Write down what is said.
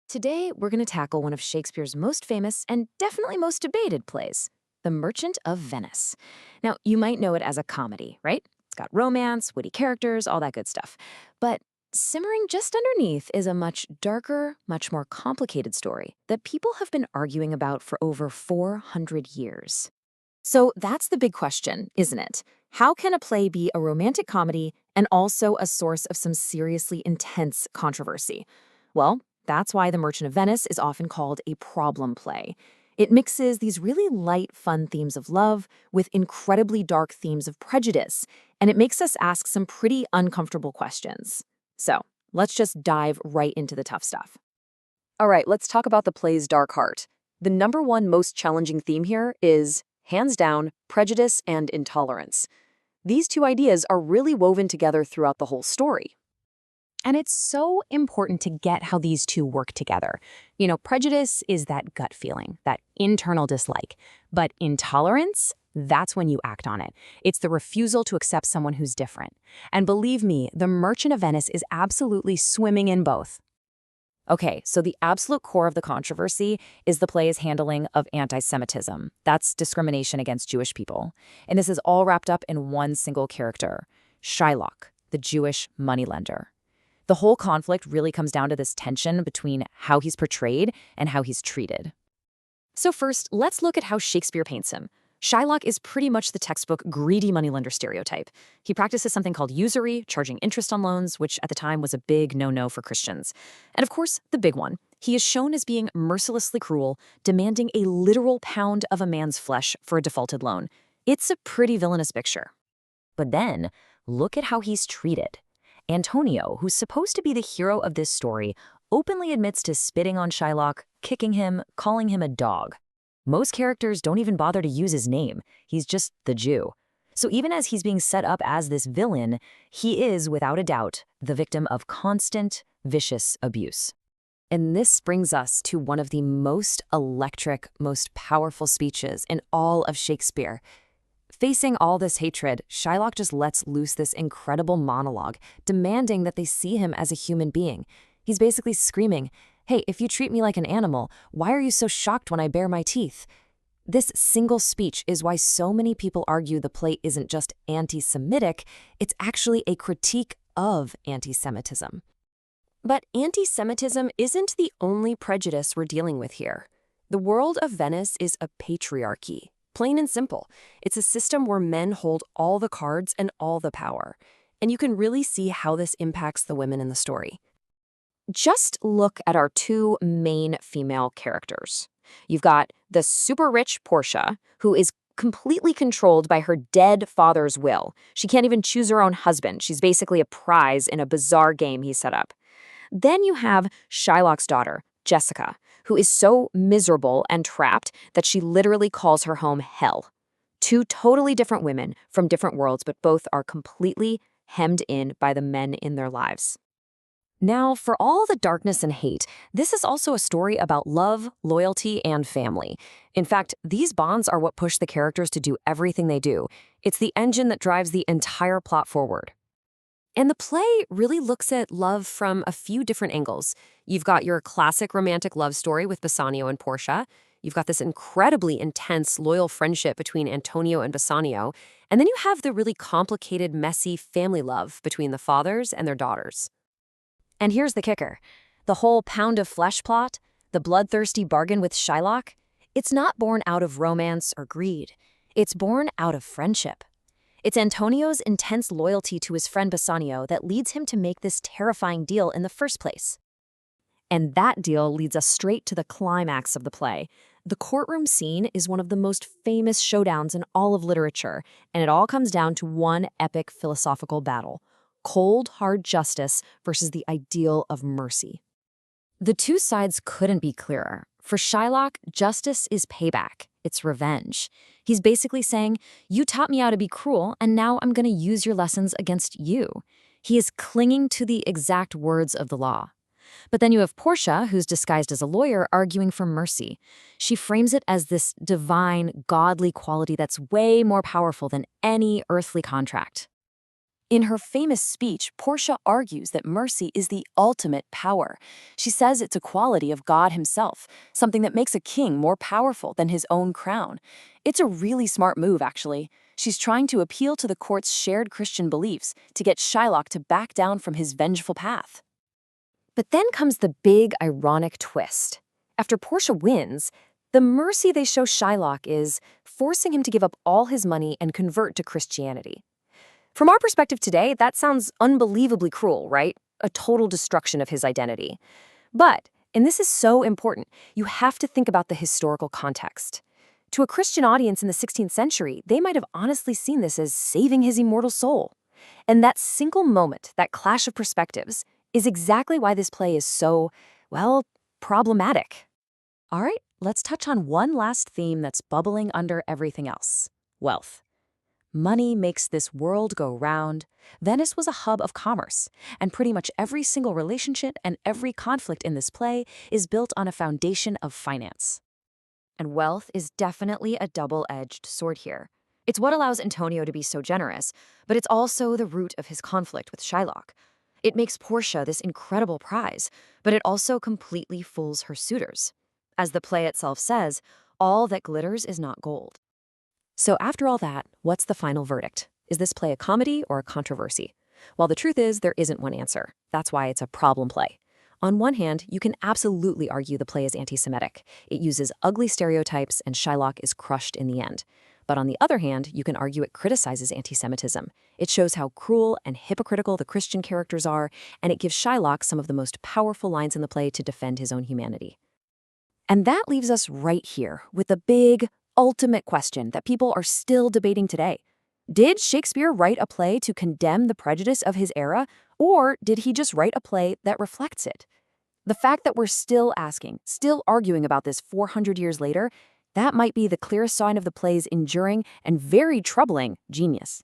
Today, we're going to tackle one of Shakespeare's most famous and definitely most debated plays, The Merchant of Venice. Now, you might know it as a comedy, right? It's got romance, witty characters, all that good stuff. But simmering just underneath is a much darker, much more complicated story that people have been arguing about for over 400 years. So that's the big question, isn't it? How can a play be a romantic comedy and also a source of some seriously intense controversy? Well, that's why The Merchant of Venice is often called a problem play. It mixes these really light, fun themes of love with incredibly dark themes of prejudice, and it makes us ask some pretty uncomfortable questions. So, let's just dive right into the tough stuff. All right, let's talk about the play's dark heart. The number one most challenging theme here is, hands down, prejudice and intolerance. These two ideas are really woven together throughout the whole story. And it's so important to get how these two work together. Prejudice is that gut feeling, that internal dislike. But intolerance, that's when you act on it. It's the refusal to accept someone who's different. And believe me, The Merchant of Venice is absolutely swimming in both. Okay, so the absolute core of the controversy is the play's handling of antisemitism. That's discrimination against Jewish people. And this is all wrapped up in one single character, Shylock, the Jewish moneylender. The whole conflict really comes down to this tension between how he's portrayed and how he's treated. So first, let's look at how Shakespeare paints him. Shylock is pretty much the textbook greedy moneylender stereotype. He practices something called usury, charging interest on loans, which at the time was a big no-no for Christians. And of course, the big one. He is shown as being mercilessly cruel, demanding a literal pound of a man's flesh for a defaulted loan. It's a pretty villainous picture. But then, look at how he's treated. Antonio, who's supposed to be the hero of this story, openly admits to spitting on Shylock, kicking him, calling him a dog. Most characters don't even bother to use his name. He's just the Jew. So even as he's being set up as this villain, he is, without a doubt, the victim of constant, vicious abuse. And this brings us to one of the most electric, most powerful speeches in all of Shakespeare. Facing all this hatred, Shylock just lets loose this incredible monologue, demanding that they see him as a human being. He's basically screaming, "Hey, if you treat me like an animal, why are you so shocked when I bare my teeth?" This single speech is why so many people argue the play isn't just anti-Semitic, it's actually a critique of anti-Semitism. But anti-Semitism isn't the only prejudice we're dealing with here. The world of Venice is a patriarchy. Plain and simple. It's a system where men hold all the cards and all the power. And you can really see how this impacts the women in the story. Just look at our two main female characters. You've got the super rich Portia, who is completely controlled by her dead father's will. She can't even choose her own husband. She's basically a prize in a bizarre game he set up. Then you have Shylock's daughter, Jessica, who is so miserable and trapped that she literally calls her home hell. Two totally different women from different worlds, but both are completely hemmed in by the men in their lives. Now, for all the darkness and hate, this is also a story about love, loyalty, and family. In fact, these bonds are what push the characters to do everything they do. It's the engine that drives the entire plot forward. And the play really looks at love from a few different angles. You've got your classic romantic love story with Bassanio and Portia. You've got this incredibly intense, loyal friendship between Antonio and Bassanio. And then you have the really complicated, messy family love between the fathers and their daughters. And here's the kicker. The whole pound of flesh plot, the bloodthirsty bargain with Shylock, it's not born out of romance or greed. It's born out of friendship. It's Antonio's intense loyalty to his friend Bassanio that leads him to make this terrifying deal in the first place. And that deal leads us straight to the climax of the play. The courtroom scene is one of the most famous showdowns in all of literature, and it all comes down to one epic philosophical battle: cold, hard justice versus the ideal of mercy. The two sides couldn't be clearer. For Shylock, justice is payback. It's revenge. He's basically saying, you taught me how to be cruel, and now I'm going to use your lessons against you. He is clinging to the exact words of the law. But then you have Portia, who's disguised as a lawyer, arguing for mercy. She frames it as this divine, godly quality that's way more powerful than any earthly contract. In her famous speech, Portia argues that mercy is the ultimate power. She says it's a quality of God himself, something that makes a king more powerful than his own crown. It's a really smart move, actually. She's trying to appeal to the court's shared Christian beliefs to get Shylock to back down from his vengeful path. But then comes the big, ironic twist. After Portia wins, the mercy they show Shylock is forcing him to give up all his money and convert to Christianity. From our perspective today, that sounds unbelievably cruel, right? A total destruction of his identity. But, and this is so important, you have to think about the historical context. To a Christian audience in the 16th century, they might have honestly seen this as saving his immortal soul. And that single moment, that clash of perspectives, is exactly why this play is so, well, problematic. All right, let's touch on one last theme that's bubbling under everything else: wealth. Money makes this world go round. Venice was a hub of commerce, and pretty much every single relationship and every conflict in this play is built on a foundation of finance. And wealth is definitely a double-edged sword here. It's what allows Antonio to be so generous, but it's also the root of his conflict with Shylock. It makes Portia this incredible prize, but it also completely fools her suitors. As the play itself says, all that glitters is not gold. So after all that, what's the final verdict? Is this play a comedy or a controversy? Well, the truth is there isn't one answer. That's why it's a problem play. On one hand, you can absolutely argue the play is antisemitic. It uses ugly stereotypes and Shylock is crushed in the end. But on the other hand, you can argue it criticizes antisemitism. It shows how cruel and hypocritical the Christian characters are, and it gives Shylock some of the most powerful lines in the play to defend his own humanity. And that leaves us right here with the big, ultimate question that people are still debating today. Did Shakespeare write a play to condemn the prejudice of his era, or did he just write a play that reflects it? The fact that we're still asking, still arguing about this 400 years later, that might be the clearest sign of the play's enduring and very troubling genius.